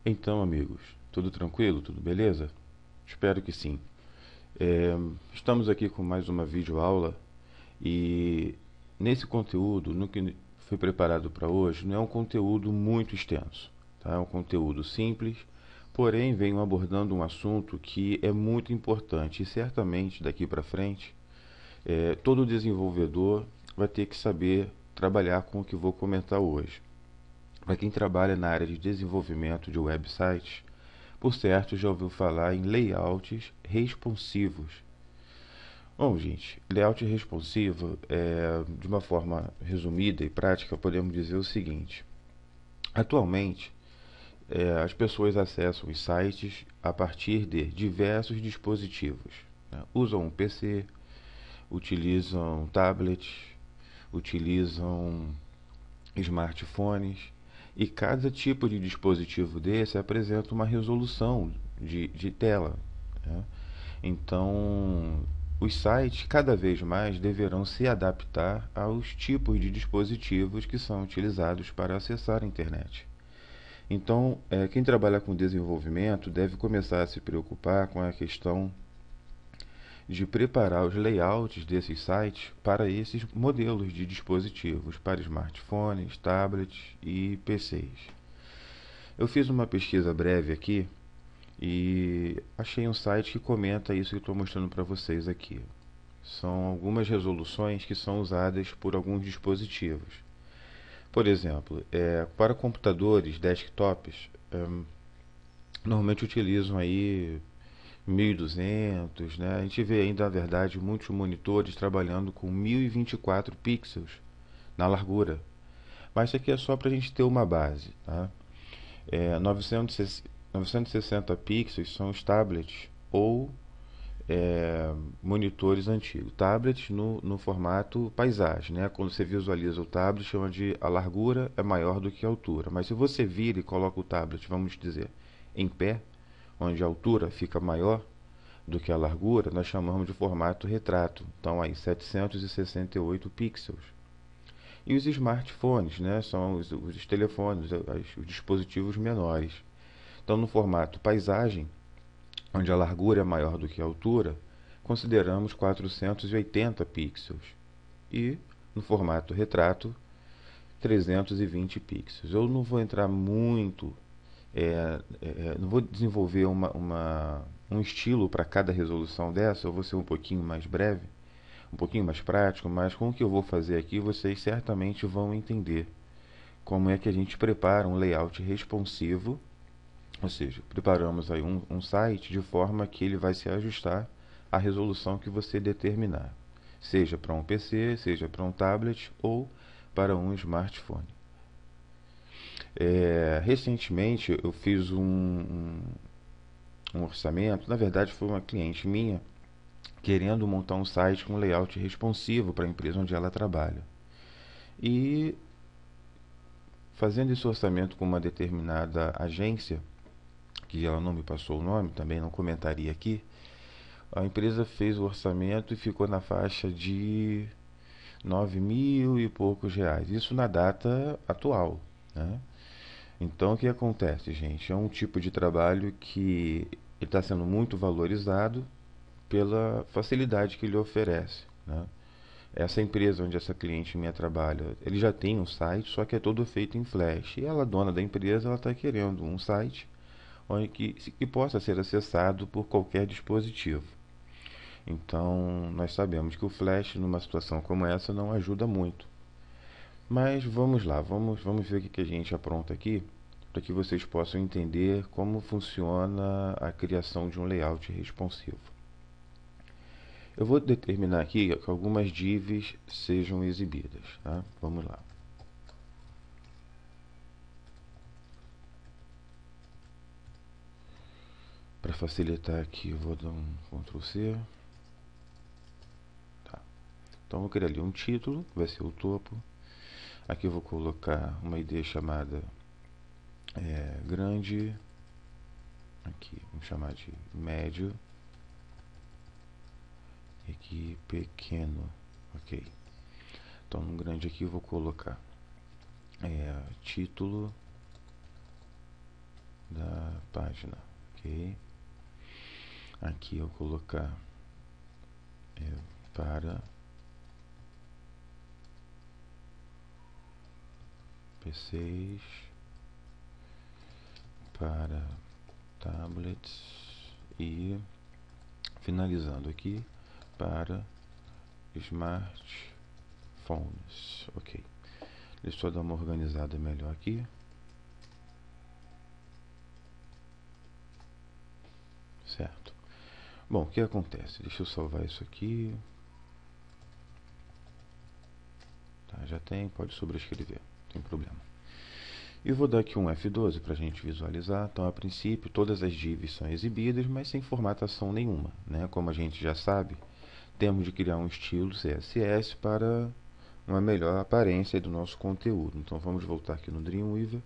Então, amigos, tudo tranquilo? Tudo beleza? Espero que sim. Estamos aqui com mais uma videoaula e nesse conteúdo, no que foi preparado para hoje, não é um conteúdo muito extenso, tá? É um conteúdo simples, porém venho abordando um assunto que é muito importante e certamente daqui para frente, todo desenvolvedor vai ter que saber trabalhar com o que vou comentar hoje. Para quem trabalha na área de desenvolvimento de websites, por certo, já ouviu falar em layouts responsivos. Bom, gente, layout responsivo, de uma forma resumida e prática, podemos dizer o seguinte: atualmente, as pessoas acessam os sites a partir de diversos dispositivos, né? Usam um PC, utilizam tablets, utilizam smartphones, e cada tipo de dispositivo desse apresenta uma resolução de tela, né? Então, os sites cada vez mais deverão se adaptar aos tipos de dispositivos que são utilizados para acessar a internet. Então, quem trabalha com desenvolvimento deve começar a se preocupar com a questão de preparar os layouts desses sites para esses modelos de dispositivos, para smartphones, tablets e PCs. Eu fiz uma pesquisa breve aqui e achei um site que comenta isso que estou mostrando para vocês aqui. São algumas resoluções que são usadas por alguns dispositivos. Por exemplo, para computadores, desktops, normalmente utilizam aí 1200, né? A gente vê ainda, na verdade, muitos monitores trabalhando com 1024 pixels na largura. Mas isso aqui é só para a gente ter uma base, tá? 960 pixels são os tablets ou monitores antigos. Tablets no formato paisagem, né? Quando você visualiza o tablet, onde a largura é maior do que a altura. Mas se você vira e coloca o tablet, vamos dizer, em pé, onde a altura fica maior do que a largura, nós chamamos de formato retrato. Então, aí 768 pixels. E os smartphones, né, são os telefones, os dispositivos menores. Então, no formato paisagem, onde a largura é maior do que a altura, consideramos 480 pixels. E no formato retrato, 320 pixels. Eu não vou entrar muito, não vou desenvolver um estilo para cada resolução dessa, eu vou ser um pouquinho mais breve, um pouquinho mais prático, mas com o que eu vou fazer aqui, vocês certamente vão entender como é que a gente prepara um layout responsivo, ou seja, preparamos aí um site de forma que ele vai se ajustar à resolução que você determinar, seja para um PC, seja para um tablet ou para um smartphone. Recentemente eu fiz um orçamento, na verdade foi uma cliente minha querendo montar um site com layout responsivo para a empresa onde ela trabalha. E fazendo esse orçamento com uma determinada agência, que ela não me passou o nome, também não comentaria aqui, a empresa fez o orçamento e ficou na faixa de 9.000 e poucos reais. Isso na data atual, né? Então, o que acontece, gente? É um tipo de trabalho que está sendo muito valorizado pela facilidade que ele oferece, né? Essa empresa onde essa cliente minha trabalha, ele já tem um site, só que é todo feito em Flash. E ela, dona da empresa, ela está querendo um site onde que possa ser acessado por qualquer dispositivo. Então, nós sabemos que o Flash, numa situação como essa, não ajuda muito. Mas vamos lá, vamos ver o que a gente apronta aqui, para que vocês possam entender como funciona a criação de um layout responsivo. Eu vou determinar aqui que algumas divs sejam exibidas, tá? Vamos lá. Para facilitar aqui, eu vou dar um Ctrl C. Tá. Então, eu vou criar ali um título, que vai ser o topo. Aqui eu vou colocar uma ID chamada grande. Aqui, vamos chamar de médio. E aqui, pequeno. Ok. Então, no grande aqui eu vou colocar título da página, ok? Aqui eu colocar para PCs, para tablets e finalizando aqui para smartphones, ok. Deixa eu dar uma organizada melhor aqui. Certo. Bom, o que acontece? Deixa eu salvar isso aqui. Tá, já tem, pode sobrescrever, não tem problema. E vou dar aqui um F12 para a gente visualizar. Então, a princípio, todas as divs são exibidas, mas sem formatação nenhuma, né? Como a gente já sabe, temos de criar um estilo CSS para uma melhor aparência do nosso conteúdo. Então, vamos voltar aqui no Dreamweaver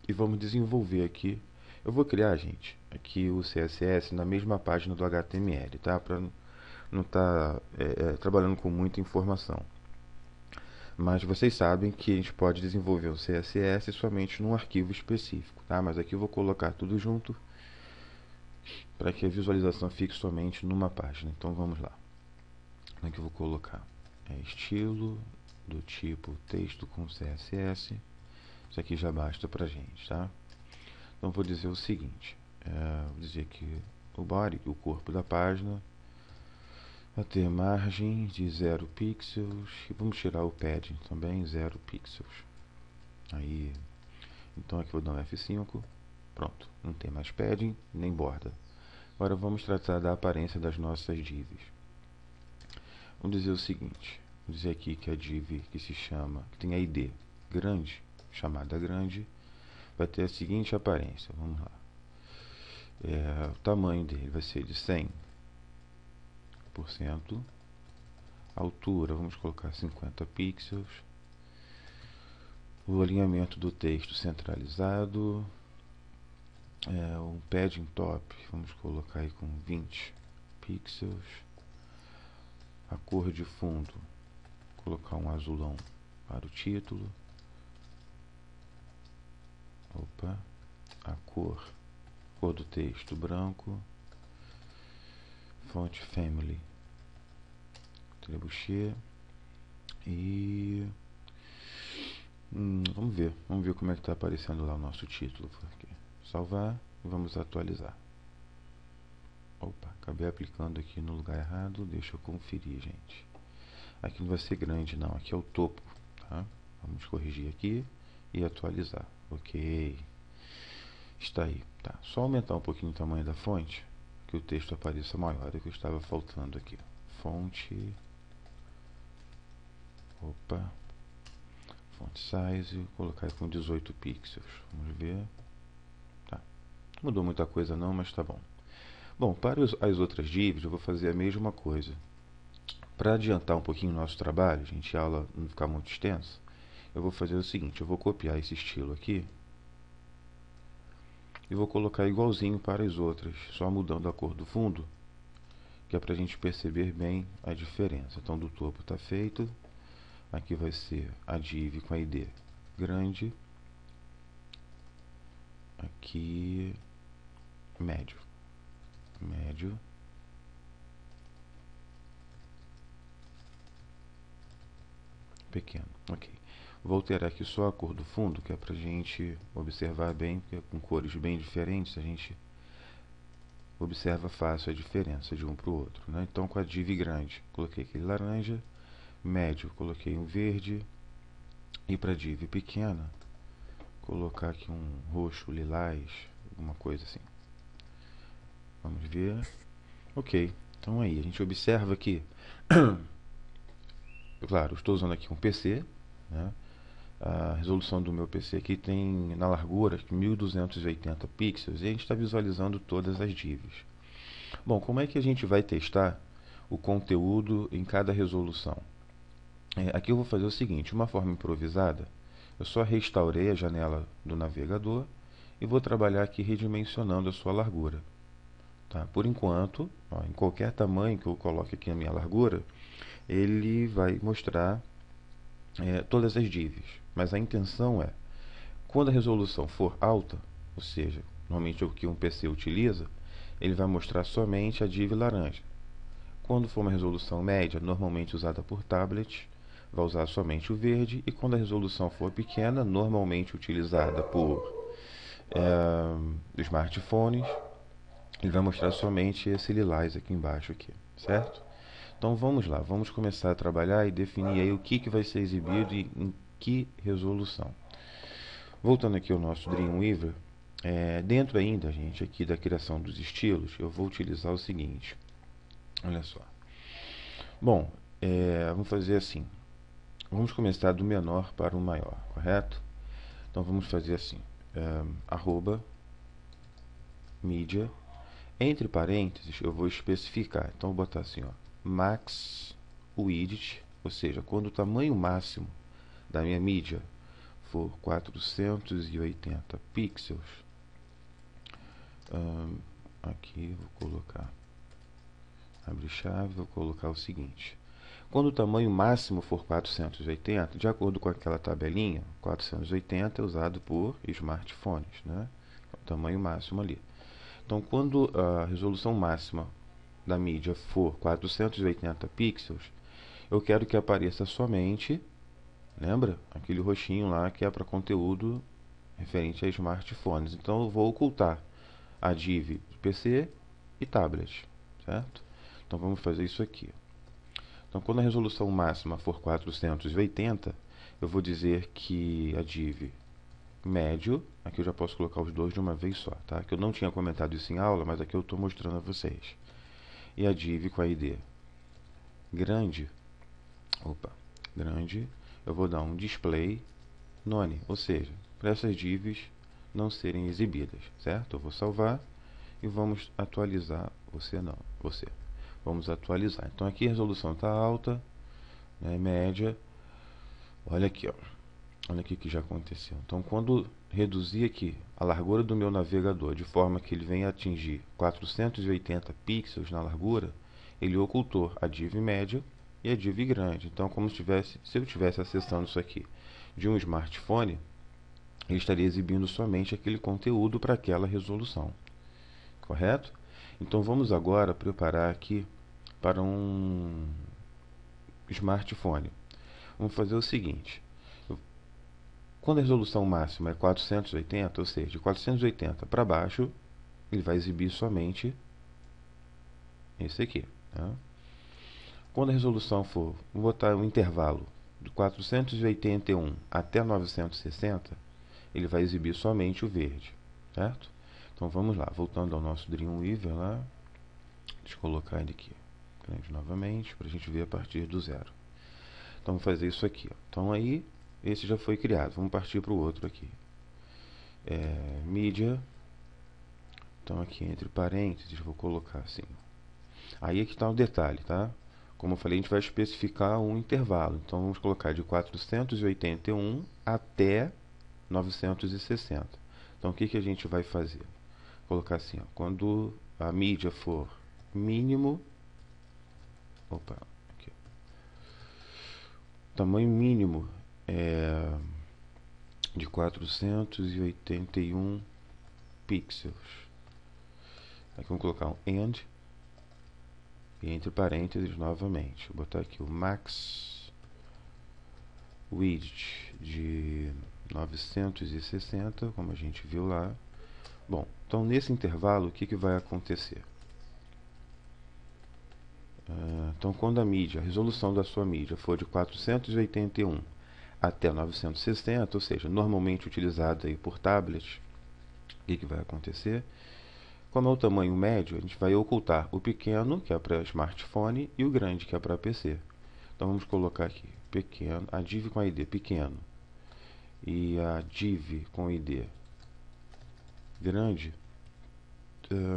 e vamos desenvolver aqui. Eu vou criar, gente, aqui o CSS na mesma página do HTML, tá? Para não estar trabalhando com muita informação. Mas vocês sabem que a gente pode desenvolver o CSS somente num arquivo específico, tá? Mas aqui eu vou colocar tudo junto para que a visualização fique somente numa página. Então vamos lá. Aqui eu vou colocar estilo do tipo texto com CSS. Isso aqui já basta para a gente, tá? Então vou dizer o seguinte, vou dizer que o body, o corpo da página, vai ter margem de 0 pixels e vamos tirar o padding também, 0 pixels. Aí, então aqui eu vou dar um F5, pronto, não tem mais padding nem borda. Agora vamos tratar da aparência das nossas divs. Vamos dizer o seguinte, vamos dizer aqui que a div que se chama, que tem a ID grande, chamada grande, vai ter a seguinte aparência, vamos lá. O tamanho dele vai ser de 100%, altura, vamos colocar 50 pixels, o alinhamento do texto centralizado, o padding top, vamos colocar aí com 20 pixels, a cor de fundo, colocar um azulão para o título, a cor do texto branco, font family trebuchet e vamos ver como é que está aparecendo lá o nosso título aqui. Salvar e vamos atualizar. Acabei aplicando aqui no lugar errado, deixa eu conferir, gente. Aqui não vai ser grande não, aqui é o topo, tá? Vamos corrigir aqui e atualizar. Ok, está aí, tá? Só aumentar um pouquinho o tamanho da fonte, que o texto apareça maior, é o que estava faltando aqui. Fonte, font size, vou colocar com 18 pixels, vamos ver, tá? Não mudou muita coisa não, mas tá bom. Bom, para as outras divs eu vou fazer a mesma coisa. Para adiantar um pouquinho o nosso trabalho, gente, a aula não ficar muito extensa, eu vou fazer o seguinte, eu vou copiar esse estilo aqui e vou colocar igualzinho para as outras, só mudando a cor do fundo, que é para a gente perceber bem a diferença. Então do topo está feito, aqui vai ser a div com a ID grande, aqui médio, pequeno, ok. Vou alterar aqui só a cor do fundo, que é para a gente observar bem, porque com cores bem diferentes a gente observa fácil a diferença de um para o outro, né? Então com a div grande, coloquei aquele laranja, médio, coloquei um verde, e para a div pequena, colocar aqui um roxo, lilás, alguma coisa assim. Vamos ver. Ok, então aí, a gente observa que, claro, estou usando aqui um PC, né? A resolução do meu PC aqui tem na largura 1280 pixels e a gente está visualizando todas as divs. Bom, como é que a gente vai testar o conteúdo em cada resolução? Aqui eu vou fazer o seguinte, uma forma improvisada, eu só restaurei a janela do navegador e vou trabalhar aqui redimensionando a sua largura. Tá? Por enquanto, em qualquer tamanho que eu coloque aqui a minha largura, ele vai mostrar todas as divs. Mas a intenção é, quando a resolução for alta, ou seja, normalmente o que um PC utiliza, ele vai mostrar somente a div laranja. Quando for uma resolução média, normalmente usada por tablet, vai usar somente o verde, e quando a resolução for pequena, normalmente utilizada por smartphones, ele vai mostrar somente esse lilás aqui embaixo, aqui, certo? Então vamos lá, vamos começar a trabalhar e definir aí o que vai ser exibido e em que resolução. Voltando aqui ao nosso Dreamweaver, dentro ainda, gente, aqui da criação dos estilos, eu vou utilizar o seguinte. Olha só. Bom, vamos fazer assim. Vamos começar do menor para o maior, correto? Então vamos fazer assim. Arroba mídia. Entre parênteses, eu vou especificar. Então, vou botar assim, ó, max width, ou seja, quando o tamanho máximo da minha mídia for 480 pixels, aqui vou colocar, abre chave, vou colocar o seguinte. Quando o tamanho máximo for 480, de acordo com aquela tabelinha, 480 é usado por smartphones, né? O tamanho máximo ali. Então, quando a resolução máxima da mídia for 480 pixels, eu quero que apareça somente, lembra? Aquele roxinho lá que é para conteúdo referente a smartphones. Então, eu vou ocultar a div PC e tablet, certo? Então, vamos fazer isso aqui. Então, quando a resolução máxima for 480, eu vou dizer que a div médio, aqui eu já posso colocar os dois de uma vez só, tá? Que eu não tinha comentado isso em aula, mas aqui eu estou mostrando a vocês. E a div com a ID grande, eu vou dar um display none, ou seja, para essas divs não serem exibidas, certo? Eu vou salvar e vamos atualizar, você. Vamos atualizar. Então aqui a resolução está alta, né, média. Olha aqui, ó. Olha aqui que já aconteceu. Então, quando reduzir aqui a largura do meu navegador de forma que ele venha atingir 480 pixels na largura, ele ocultou a div média e a div grande. Então, se eu estivesse acessando isso aqui de um smartphone, ele estaria exibindo somente aquele conteúdo para aquela resolução. Correto? Então, vamos agora preparar aqui para um smartphone. Vamos fazer o seguinte. Quando a resolução máxima é 480, ou seja, de 480 para baixo, ele vai exibir somente esse aqui. Tá? Quando a resolução for, vou botar um intervalo de 481 até 960, ele vai exibir somente o verde. Certo? Então vamos lá, voltando ao nosso Dreamweaver lá. Deixa eu colocar ele aqui grande novamente, para a gente ver a partir do zero. Então vamos fazer isso aqui. Ó. Então aí, esse já foi criado. Vamos partir para o outro aqui. Mídia. Então aqui entre parênteses, vou colocar assim. Aí é que está o detalhe, tá? Como eu falei, a gente vai especificar um intervalo. Então vamos colocar de 481 até 960. Então o que a gente vai fazer? Vou colocar assim, ó, quando a mídia for mínimo, aqui, tamanho mínimo é de 481 pixels. Aqui vamos colocar um AND e entre parênteses novamente. Vou botar aqui o max width de 960, como a gente viu lá. Bom, então nesse intervalo o que vai acontecer? Então quando a resolução da sua mídia for de 481 até 960, ou seja, normalmente utilizada aí por tablet, o que vai acontecer? Como é o tamanho médio, a gente vai ocultar o pequeno, que é para smartphone, e o grande, que é para PC. Então vamos colocar aqui pequeno, a div com a ID pequeno e a div com ID grande,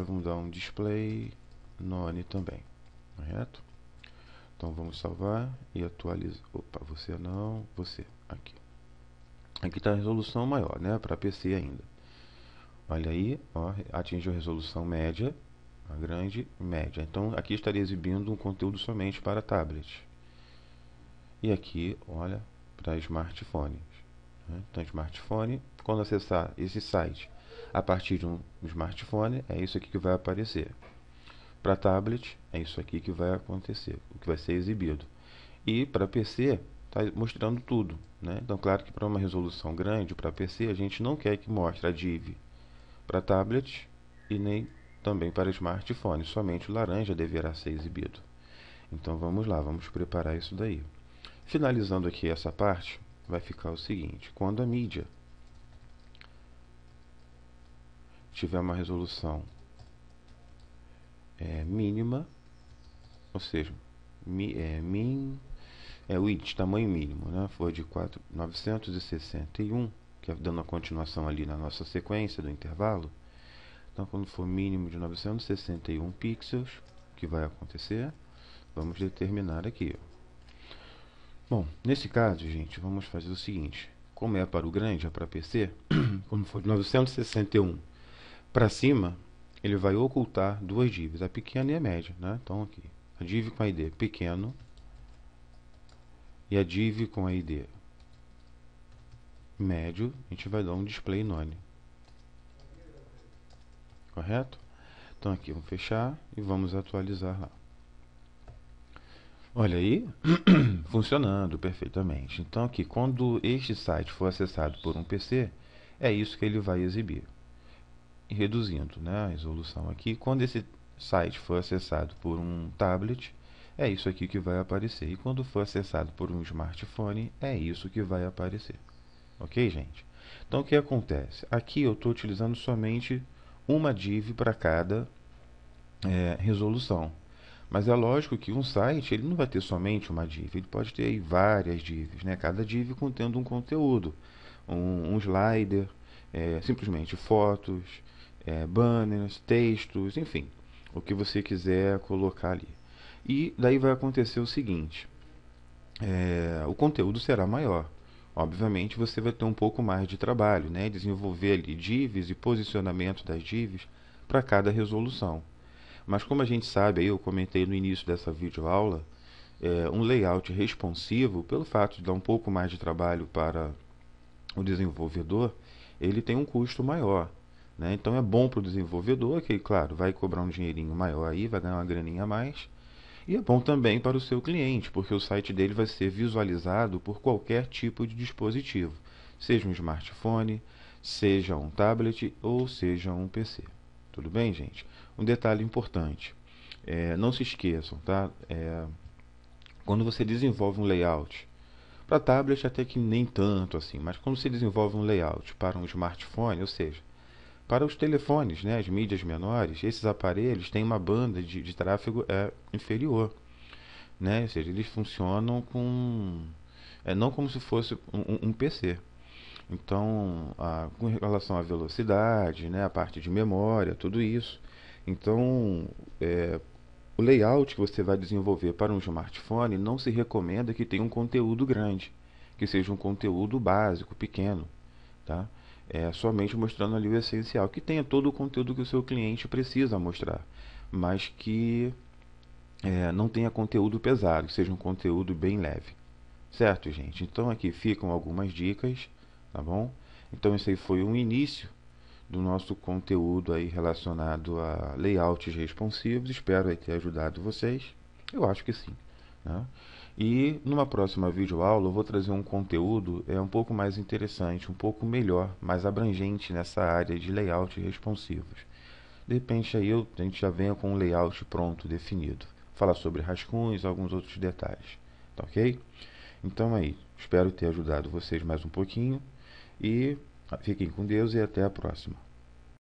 vamos dar um display none também, correto? Então vamos salvar e atualizar. Você não, você aqui. Aqui está a resolução maior, né? Para PC ainda. Olha aí, ó, atingiu a resolução média, a grande, média. Então aqui estaria exibindo um conteúdo somente para tablet. E aqui, olha, para smartphones. Né? Então, smartphone, quando acessar esse site, A partir de um smartphone, é isso aqui que vai aparecer. Para tablet, é isso aqui que vai acontecer, o que vai ser exibido. E para PC, está mostrando tudo, né? Então, claro que para uma resolução grande, para PC, a gente não quer que mostre a div para tablet e nem também para smartphone, somente o laranja deverá ser exibido. Então vamos lá, vamos preparar isso daí. Finalizando aqui essa parte, vai ficar o seguinte: quando a mídia tiver uma resolução mínima, ou seja, width, tamanho mínimo, né, for de 961, que é dando a continuação ali na nossa sequência do intervalo. Então, quando for mínimo de 961 pixels, o que vai acontecer? Vamos determinar aqui. Bom, nesse caso, gente, vamos fazer o seguinte. Como é para o grande, é para PC, quando for de 961 para cima, ele vai ocultar duas divs, a pequena e a média, né? Então, aqui, a div com a ID pequeno e a div com a ID médio, a gente vai dar um display none. Correto? Então aqui vamos fechar e vamos atualizar lá. Olha aí, funcionando perfeitamente. Então aqui, quando este site for acessado por um PC, é isso que ele vai exibir. E reduzindo, né, a resolução aqui, quando esse site for acessado por um tablet, é isso aqui que vai aparecer. E quando for acessado por um smartphone, é isso que vai aparecer. Ok, gente? Então o que acontece? Aqui eu estou utilizando somente uma div para cada resolução. Mas é lógico que um site ele não vai ter somente uma div, ele pode ter aí várias divs, né? Cada div contendo um conteúdo, um slider, simplesmente fotos, banners, textos, enfim, o que você quiser colocar ali. E daí vai acontecer o seguinte, o conteúdo será maior. Obviamente você vai ter um pouco mais de trabalho, né? Desenvolver ali divs e posicionamento das divs para cada resolução. Mas como a gente sabe, aí eu comentei no início dessa videoaula, um layout responsivo, pelo fato de dar um pouco mais de trabalho para o desenvolvedor, ele tem um custo maior, né? Então é bom para o desenvolvedor, que claro, vai cobrar um dinheirinho maior aí, vai ganhar uma graninha a mais. E é bom também para o seu cliente, porque o site dele vai ser visualizado por qualquer tipo de dispositivo, seja um smartphone, seja um tablet ou seja um PC. Tudo bem, gente? Um detalhe importante, não se esqueçam, tá? Quando você desenvolve um layout, para tablet até que nem tanto assim, mas quando você desenvolve um layout para um smartphone, ou seja, para os telefones, né, as mídias menores, esses aparelhos têm uma banda de tráfego inferior, né? Ou seja, eles funcionam com não como se fosse um PC. Então, com relação à velocidade, né, a parte de memória, tudo isso. Então, o layout que você vai desenvolver para um smartphone não se recomenda que tenha um conteúdo grande, que seja um conteúdo básico, pequeno, tá? Somente mostrando ali o essencial, que tenha todo o conteúdo que o seu cliente precisa mostrar, mas que não tenha conteúdo pesado, que seja um conteúdo bem leve. Certo, gente? Então aqui ficam algumas dicas, tá bom? Então esse aí foi um início do nosso conteúdo aí relacionado a layouts responsivos. Espero aí ter ajudado vocês. Eu acho que sim, né? E numa próxima videoaula eu vou trazer um conteúdo um pouco mais interessante, um pouco melhor, mais abrangente nessa área de layouts responsivos. De repente aí a gente já venha com um layout pronto, definido. Falar sobre rascunhos e alguns outros detalhes. Tá ok? Então aí, espero ter ajudado vocês mais um pouquinho e fiquem com Deus e até a próxima.